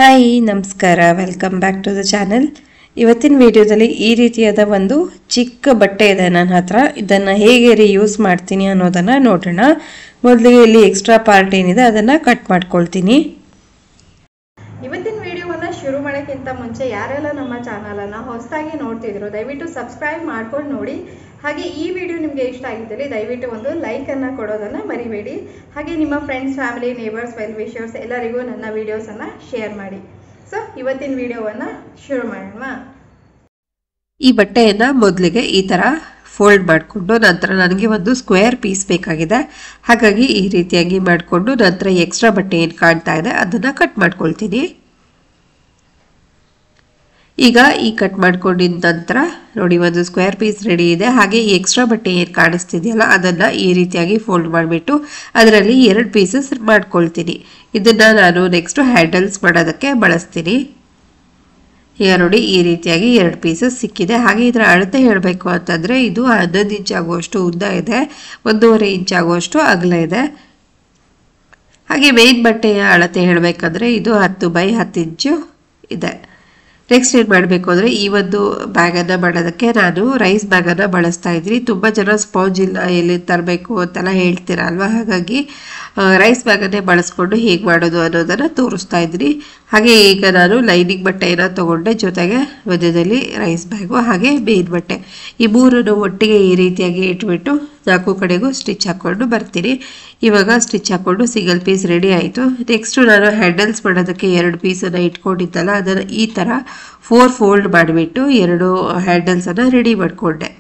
Hi ನಮಸ್ಕಾರ welcome back to the channel. ಇವತ್ತಿನ ವಿಡಿಯೋದಲ್ಲಿ ಈ ರೀತಿಯಾದ ಒಂದು ಚಿಕ್ಕ ಬಟ್ಟೆ ಇದೆ ನನ್ನ ಹತ್ರ. ಇದನ್ನು ಹೇಗೆ ರಿಯೂಸ್ ಮಾಡ್ತೀನಿ ಅನ್ನೋದನ್ನು ನೋಡೋಣ. ಮೊದಲಿಗೆ ಇಲ್ಲಿ ಎಕ್ಸ್ಟ್ರಾ ಪಾರ್ಟ್ ಏನಿದೆ ಅದನ್ನು ಕಟ್ ಮಾಡ್ಕೊಳ್ತೀನಿ. ಇವತ್ತಿನ ವಿಡಿಯೋವನ್ನು ಶುರು ಮಾಡೋಕ್ಕಿಂತ ಮುಂಚೆ ಯಾರೆಲ್ಲ ನಮ್ಮ ಚಾನಲನ್ನು ಹೊಸದಾಗಿ ನೋಡ್ತಿದ್ರು ದಯವಿಟ್ಟು ಸಬ್ಸ್ಕ್ರೈಬ್ ಮಾಡ್ಕೊಂಡು ನೋಡಿ. ಹಾಗೆ ಈ ವಿಡಿಯೋ ನಿಮಗೆ ಇಷ್ಟ ಆಗಿದ್ದಲ್ಲಿ ದಯವಿಟ್ಟು ಒಂದು ಲೈಕನ್ನು ಕೊಡೋದನ್ನು ಮರಿಬೇಡಿ. ಹಾಗೆ ನಿಮ್ಮ friends, family, neighbours, well wishers ಎಲ್ಲರಿಗೂ ನನ್ನ ವಿಡಿಯೋಸನ್ನು ಶೇರ್ ಮಾಡಿ. ಸೊ ಇವತ್ತಿನ ವಿಡಿಯೋವನ್ನು ಶುರು ಮಾಡೋಣ. ಈ ಬಟ್ಟೆಯನ್ನು ಮೊದಲಿಗೆ ಈ ಥರ ಫೋಲ್ಡ್ ಮಾಡಿಕೊಂಡು ನಂತರ ನನಗೆ ಒಂದು ಸ್ಕ್ವೇರ್ ಪೀಸ್ ಬೇಕಾಗಿದೆ. ಹಾಗಾಗಿ ಈ ರೀತಿಯಾಗಿ ಮಾಡಿಕೊಂಡು ನಂತರ ಎಕ್ಸ್ಟ್ರಾ ಬಟ್ಟೆ ಏನು ಕಾಣ್ತಾ ಇದೆ ಅದನ್ನು ಕಟ್ ಮಾಡ್ಕೊಳ್ತೀನಿ. ಈಗ ಈ ಕಟ್ ಮಾಡ್ಕೊಂಡಿದ ನಂತರ ನೋಡಿ ಒಂದು ಸ್ಕ್ವೇರ್ ಪೀಸ್ ರೆಡಿ ಇದೆ. ಹಾಗೆ ಈ ಎಕ್ಸ್ಟ್ರಾ ಬಟ್ಟೆ ಏನು ಕಾಣಿಸ್ತಿದೆಯಲ್ಲ ಅದನ್ನು ಈ ರೀತಿಯಾಗಿ ಫೋಲ್ಡ್ ಮಾಡಿಬಿಟ್ಟು ಅದರಲ್ಲಿ 2 ಪೀಸಸ್ ಮಾಡ್ಕೊಳ್ತೀನಿ. ಇದನ್ನು ನಾನು ನೆಕ್ಸ್ಟ್ ಹ್ಯಾಂಡಲ್ಸ್ ಮಾಡೋದಕ್ಕೆ ಬಳಸ್ತೀನಿ. ಈಗ ನೋಡಿ ಈ ರೀತಿಯಾಗಿ 2 ಪೀಸಸ್ ಸಿಕ್ಕಿದೆ. ಹಾಗೆ ಇದರ ಅಳತೆ ಹೇಳಬೇಕು ಅಂತಂದರೆ ಇದು 11 ಇಂಚ್ ಆಗುವಷ್ಟು ಉದ್ದ ಇದೆ, 1.5 ಇಂಚ್ ಆಗುವಷ್ಟು ಅಗಲ ಇದೆ. ಹಾಗೆ ಮೇನ್ ಬಟ್ಟೆಯ ಅಳತೆ ಹೇಳಬೇಕಂದ್ರೆ ಇದು 10 by 10 ಇಂಚು ಇದೆ. ನೆಕ್ಸ್ಟ್ ಏನು ಮಾಡಬೇಕು ಅಂದರೆ ಈ ಒಂದು ಬ್ಯಾಗನ್ನು ಮಾಡೋದಕ್ಕೆ ನಾನು ರೈಸ್ ಬ್ಯಾಗನ್ನು ಬಳಸ್ತಾ ಇದ್ದೀನಿ. ತುಂಬ ಜನ ಸ್ಪಾಂಜ್ ಇಲ್ಲ ಎಲ್ಲಿ ತರಬೇಕು ಅಂತೆಲ್ಲ ಹೇಳ್ತೀರಾ ಅಲ್ವಾ, ಹಾಗಾಗಿ ರೈಸ್ ಬ್ಯಾಗನ್ನೇ ಬಳಸ್ಕೊಂಡು ಹೇಗೆ ಮಾಡೋದು ಅನ್ನೋದನ್ನು ತೋರಿಸ್ತಾ ಇದ್ದೀನಿ. ಹಾಗೆ ಈಗ ನಾನು ಲೈನಿಂಗ್ ಬಟ್ಟೆಯನ್ನು ತೊಗೊಂಡೆ, ಜೊತೆಗೆ ಮಧ್ಯದಲ್ಲಿ ರೈಸ್ ಬ್ಯಾಗು ಹಾಗೆ ಮೇನ್ ಬಟ್ಟೆ ಈ ಮೂರನ್ನು ಒಟ್ಟಿಗೆ ಈ ರೀತಿಯಾಗಿ ಇಟ್ಬಿಟ್ಟು 4 ಕಡೆಗೂ ಸ್ಟಿಚ್ ಹಾಕ್ಕೊಂಡು ಬರ್ತೀನಿ. ಇವಾಗ ಸ್ಟಿಚ್ ಹಾಕ್ಕೊಂಡು ಸಿಂಗಲ್ ಪೀಸ್ ರೆಡಿ ಆಯಿತು. ನೆಕ್ಸ್ಟು ನಾನು ಹ್ಯಾಂಡಲ್ಸ್ ಮಾಡೋದಕ್ಕೆ 2 ಪೀಸನ್ನು ಇಟ್ಕೊಂಡಿದ್ದಲ್ಲ ಅದನ್ನು ಈ ಥರ 4 ಫೋಲ್ಡ್ ಮಾಡಿಬಿಟ್ಟು 2 ಹ್ಯಾಂಡಲ್ಸನ್ನು ರೆಡಿ ಮಾಡಿಕೊಂಡೆ.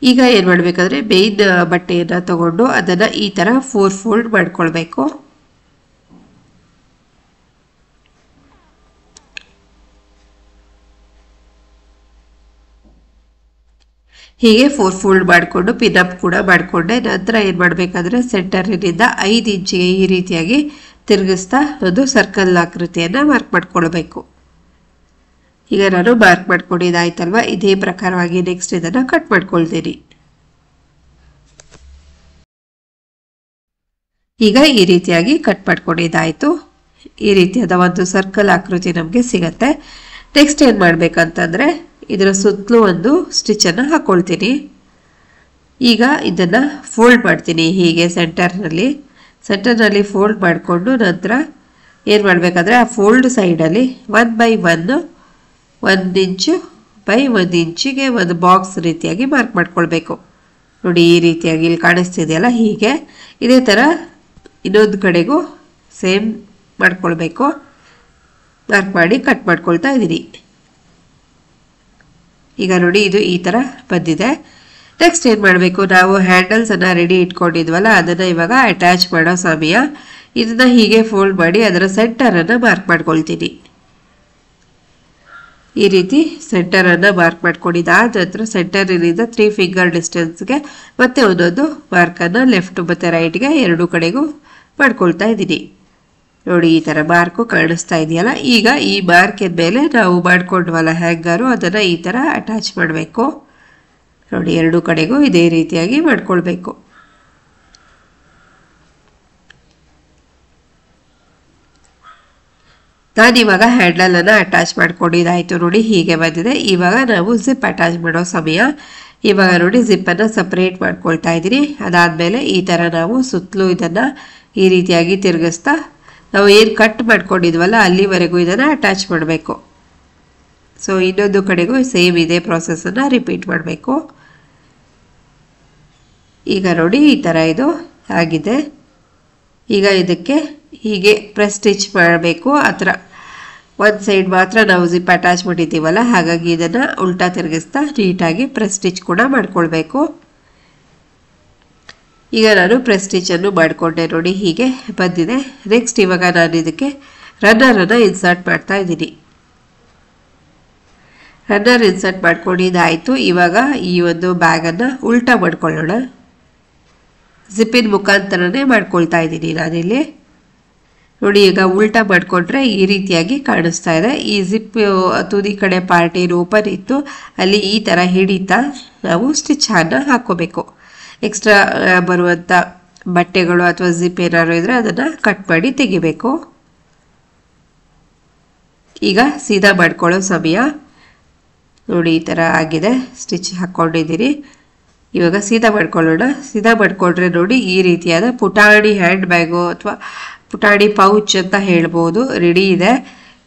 ಈಗ ಏನು ಮಾಡಬೇಕಂದ್ರೆ ಮೇನ್ ಬಟ್ಟೆಯನ್ನು ತಗೊಂಡು ಅದನ್ನು ಈ ಥರ 4 ಫೋಲ್ಡ್ ಮಾಡ್ಕೊಳ್ಬೇಕು. ಹೀಗೆ 4 ಫೋಲ್ಡ್ ಮಾಡಿಕೊಂಡು ಪಿನ್ಅಪ್ ಕೂಡ ಮಾಡಿಕೊಂಡೆ. ನಂತರ ಏನು ಮಾಡಬೇಕಂದ್ರೆ ಸೆಂಟರ್ನಿಂದ 5 ಇಂಚಿಗೆ ಈ ರೀತಿಯಾಗಿ ತಿರುಗಿಸ್ತಾ ಒಂದು ಸರ್ಕಲ್ ಆಕೃತಿಯನ್ನು ಮಾರ್ಕ್ ಮಾಡ್ಕೊಳ್ಬೇಕು. ಈಗ ನಾನು ಮಾರ್ಕ್ ಮಾಡ್ಕೊಂಡಿದ್ದಾಯ್ತಲ್ವ, ಇದೇ ಪ್ರಕಾರವಾಗಿ ನೆಕ್ಸ್ಟ್ ಇದನ್ನು ಕಟ್ ಮಾಡ್ಕೊಳ್ತೀನಿ. ಈಗ ಈ ರೀತಿಯಾಗಿ ಕಟ್ ಮಾಡ್ಕೊಂಡಿದ್ದಾಯಿತು. ಈ ರೀತಿಯಾದ ಒಂದು ಸರ್ಕಲ್ ಆಕೃತಿ ನಮಗೆ ಸಿಗತ್ತೆ. ನೆಕ್ಸ್ಟ್ ಏನು ಮಾಡಬೇಕಂತಂದರೆ ಇದರ ಸುತ್ತಲೂ ಒಂದು ಸ್ಟಿಚನ್ನು ಹಾಕ್ಕೊಳ್ತೀನಿ. ಈಗ ಇದನ್ನು ಫೋಲ್ಡ್ ಮಾಡ್ತೀನಿ. ಹೀಗೆ ಸೆಂಟರ್ನಲ್ಲಿ ಫೋಲ್ಡ್ ಮಾಡಿಕೊಂಡು ನಂತರ ಏನು ಮಾಡಬೇಕಂದ್ರೆ ಆ ಫೋಲ್ಡ್ ಸೈಡಲ್ಲಿ 1 by 1 ಇಂಚು ಬೈ 1 ಇಂಚಿಗೆ ಒಂದು ಬಾಕ್ಸ್ ರೀತಿಯಾಗಿ ಮಾರ್ಕ್ ಮಾಡ್ಕೊಳ್ಬೇಕು. ನೋಡಿ ಈ ರೀತಿಯಾಗಿ ಇಲ್ಲಿ ಕಾಣಿಸ್ತಿದೆಯಲ್ಲ, ಹೀಗೆ ಇದೇ ಥರ ಇನ್ನೊಂದು ಕಡೆಗೂ ಸೇಮ್ ಮಾಡ್ಕೊಳ್ಬೇಕು. ಮಾರ್ಕ್ ಮಾಡಿ ಕಟ್ ಮಾಡ್ಕೊಳ್ತಾ ಇದ್ದೀನಿ. ಈಗ ನೋಡಿ ಇದು ಈ ಥರ ಬಂದಿದೆ. ನೆಕ್ಸ್ಟ್ ಏನು ಮಾಡಬೇಕು, ನಾವು ಹ್ಯಾಂಡಲ್ಸನ್ನು ರೆಡಿ ಇಟ್ಕೊಂಡಿದ್ವಲ್ಲ ಅದನ್ನು ಇವಾಗ ಅಟ್ಯಾಚ್ ಮಾಡೋ ಸಮಯ. ಇದನ್ನು ಹೀಗೆ ಫೋಲ್ಡ್ ಮಾಡಿ ಅದರ ಸೆಂಟರನ್ನು ಮಾರ್ಕ್ ಮಾಡ್ಕೊಳ್ತೀನಿ. ಈ ರೀತಿ ಸೆಂಟರನ್ನು ಮಾರ್ಕ್ ಮಾಡ್ಕೊಂಡಿದ್ದಾದ ನಂತರ ಸೆಂಟರಿನಿಂದ 3 ಫಿಂಗರ್ ಡಿಸ್ಟೆನ್ಸ್ಗೆ ಮತ್ತೆ ಒಂದೊಂದು ಮಾರ್ಕನ್ನು ಲೆಫ್ಟ್ ಮತ್ತು ರೈಟ್ಗೆ 2 ಕಡೆಗೂ ಮಾಡ್ಕೊಳ್ತಾ ಇದ್ದೀನಿ. ನೋಡಿ ಈ ಥರ ಮಾರ್ಕು ಕಾಣಿಸ್ತಾ ಇದೆಯಲ್ಲ. ಈಗ ಈ ಮಾರ್ಕಿನ ಮೇಲೆ ನಾವು ಮಾಡ್ಕೊಂಡ್ವಲ್ಲ ಹ್ಯಾಂಗರು ಅದನ್ನು ಈ ಥರ ಅಟ್ಯಾಚ್ ಮಾಡಬೇಕು. ನೋಡಿ 2 ಕಡೆಗೂ ಇದೇ ರೀತಿಯಾಗಿ ಮಾಡ್ಕೊಳ್ಬೇಕು. ನಾನಿವಾಗ ಹ್ಯಾಂಡಲನ್ನು ಅಟ್ಯಾಚ್ ಮಾಡ್ಕೊಂಡಿದ್ದಾಯಿತು. ನೋಡಿ ಹೀಗೆ ಬಂದಿದೆ. ಇವಾಗ ನಾವು ಜಿಪ್ ಅಟ್ಯಾಚ್ ಮಾಡೋ ಸಮಯ. ಇವಾಗ ನೋಡಿ ಜಿಪ್ಪನ್ನು ಸಪ್ರೇಟ್ ಮಾಡ್ಕೊಳ್ತಾ ಇದ್ದೀನಿ. ಅದಾದಮೇಲೆ ಈ ಥರ ನಾವು ಸುತ್ತಲೂ ಇದನ್ನು ಈ ರೀತಿಯಾಗಿ ತಿರುಗಿಸ್ತಾ ನಾವು ಏನು ಕಟ್ ಮಾಡ್ಕೊಂಡಿದ್ವಲ್ಲ ಅಲ್ಲಿವರೆಗೂ ಇದನ್ನು ಅಟ್ಯಾಚ್ ಮಾಡಬೇಕು. ಸೊ ಇನ್ನೊಂದು ಕಡೆಗೂ ಸೇಮ್ ಇದೇ ಪ್ರಾಸೆಸನ್ನು ರಿಪೀಟ್ ಮಾಡಬೇಕು. ಈಗ ನೋಡಿ ಈ ಥರ ಇದು ಆಗಿದೆ. ಈಗ ಇದಕ್ಕೆ ಹೀಗೆ ಪ್ರೆಸ್ ಸ್ಟಿಚ್ ಮಾಡಬೇಕು. ಆ ಥರ ಒಂದು ಸೈಡ್ ಮಾತ್ರ ನಾವು ಜಿಪ್ ಅಟ್ಯಾಚ್ ಮಾಡಿದ್ದೀವಲ್ಲ, ಹಾಗಾಗಿ ಇದನ್ನು ಉಲ್ಟಾ ತಿರುಗಿಸ್ತಾ ನೀಟಾಗಿ ಪ್ರೆಸ್ ಸ್ಟಿಚ್ ಕೂಡ ಮಾಡ್ಕೊಳ್ಬೇಕು. ಈಗ ನಾನು ಪ್ರೆಸ್ ಸ್ಟಿಚನ್ನು ಮಾಡಿಕೊಂಡೆ. ನೋಡಿ ಹೀಗೆ ಬಂದಿದೆ. ನೆಕ್ಸ್ಟ್ ಇವಾಗ ನಾನು ಇದಕ್ಕೆ ರನ್ನರನ್ನು ಇನ್ಸರ್ಟ್ ಮಾಡ್ತಾ ಇದ್ದೀನಿ. ರನ್ನರ್ ಇನ್ಸರ್ಟ್ ಮಾಡ್ಕೊಂಡಿದ್ದಾಯಿತು. ಇವಾಗ ಈ ಒಂದು ಬ್ಯಾಗನ್ನು ಉಲ್ಟಾ ಮಾಡ್ಕೊಳ್ಳೋಣ. ಜಿಪ್ಪಿನ ಮುಖಾಂತರನೇ ಮಾಡ್ಕೊಳ್ತಾ ಇದ್ದೀನಿ ನಾನಿಲ್ಲಿ. ನೋಡಿ ಈಗ ಉಲ್ಟಾ ಮಾಡಿಕೊಂಡ್ರೆ ಈ ರೀತಿಯಾಗಿ ಕಾಣಿಸ್ತಾ ಇದೆ. ಈ ಜಿಪ್ ತುದಿ ಕಡೆ ಪಾರ್ಟ್ ಏನು ಓಪನ್ ಇತ್ತು ಅಲ್ಲಿ ಈ ಥರ ಹಿಡಿತಾ ನಾವು ಸ್ಟಿಚ್ಚನ್ನು ಹಾಕ್ಕೋಬೇಕು. ಎಕ್ಸ್ಟ್ರಾ ಬರುವಂಥ ಬಟ್ಟೆಗಳು ಅಥವಾ ಜಿಪ್ ಏನಾದ್ರು ಇದ್ದರೆ ಅದನ್ನು ಕಟ್ ಮಾಡಿ ತೆಗಿಬೇಕು. ಈಗ ಸೀದಾ ಮಾಡ್ಕೊಳ್ಳೋ ಸಮಯ. ನೋಡಿ ಈ ಥರ ಆಗಿದೆ, ಸ್ಟಿಚ್ ಹಾಕ್ಕೊಂಡಿದ್ದೀರಿ. ಇವಾಗ ಸೀದಾ ಮಾಡ್ಕೊಳ್ಳೋಣ. ಸೀದಾ ಮಾಡಿಕೊಂಡ್ರೆ ನೋಡಿ ಈ ರೀತಿಯಾದ ಪುಟಾಣಿ ಹ್ಯಾಂಡ್ ಬ್ಯಾಗು ಅಥವಾ ಪುಟಾಣಿ ಪೌಚ್ ಅಂತ ಹೇಳ್ಬೋದು ರೆಡಿ ಇದೆ.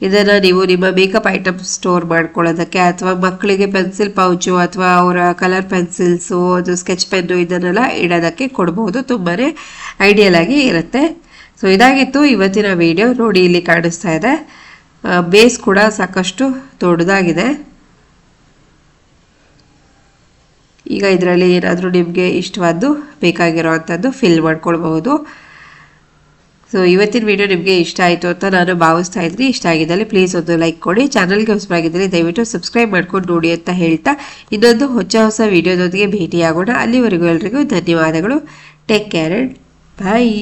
ಇದನ್ನು ನೀವು ನಿಮ್ಮ ಮೇಕಪ್ ಐಟಮ್ ಸ್ಟೋರ್ ಮಾಡ್ಕೊಳ್ಳೋದಕ್ಕೆ ಅಥವಾ ಮಕ್ಕಳಿಗೆ ಪೆನ್ಸಿಲ್ ಪೌಚು ಅಥವಾ ಅವರ ಕಲರ್ ಪೆನ್ಸಿಲ್ಸು ಅದು ಸ್ಕೆಚ್ ಪೆನ್ನು ಇದನ್ನೆಲ್ಲ ಇಡೋದಕ್ಕೆ ಕೊಡ್ಬೋದು. ತುಂಬಾ ಐಡಿಯಲ್ ಆಗಿ ಇರುತ್ತೆ. ಸೊ ಇದಾಗಿತ್ತು ಇವತ್ತಿನ ವಿಡಿಯೋ. ನೋಡಿ ಇಲ್ಲಿ ಕಾಣಿಸ್ತಾ ಇದೆ, ಬೇಸ್ ಕೂಡ ಸಾಕಷ್ಟು ದೊಡ್ಡದಾಗಿದೆ. ಈಗ ಇದರಲ್ಲಿ ಏನಾದರೂ ನಿಮಗೆ ಇಷ್ಟವಾದ್ದು ಬೇಕಾಗಿರೋ ಅಂಥದ್ದು ಫಿಲ್ ಮಾಡ್ಕೊಳ್ಬಹುದು. ಸೊ ಇವತ್ತಿನ ವಿಡಿಯೋ ನಿಮಗೆ ಇಷ್ಟ ಆಯಿತು ಅಂತ ನಾನು ಭಾವಿಸ್ತಾ ಇದ್ದೀನಿ. ಇಷ್ಟ ಆಗಿದ್ದಲ್ಲಿ ಪ್ಲೀಸ್ ಒಂದು ಲೈಕ್ ಕೊಡಿ. ಚಾನಲ್ಗೆ ಹೊಸಬಾಗಿದ್ದರೆ ದಯವಿಟ್ಟು ಸಬ್ಸ್ಕ್ರೈಬ್ ಮಾಡ್ಕೊಂಡು ನೋಡಿ ಅಂತ ಹೇಳ್ತಾ ಇನ್ನೊಂದು ಹೊಸ ವಿಡಿಯೋದೊಂದಿಗೆ ಭೇಟಿಯಾಗೋಣ. ಅಲ್ಲಿವರೆಗೂ ಎಲ್ರಿಗೂ ಧನ್ಯವಾದಗಳು. Take care and bye.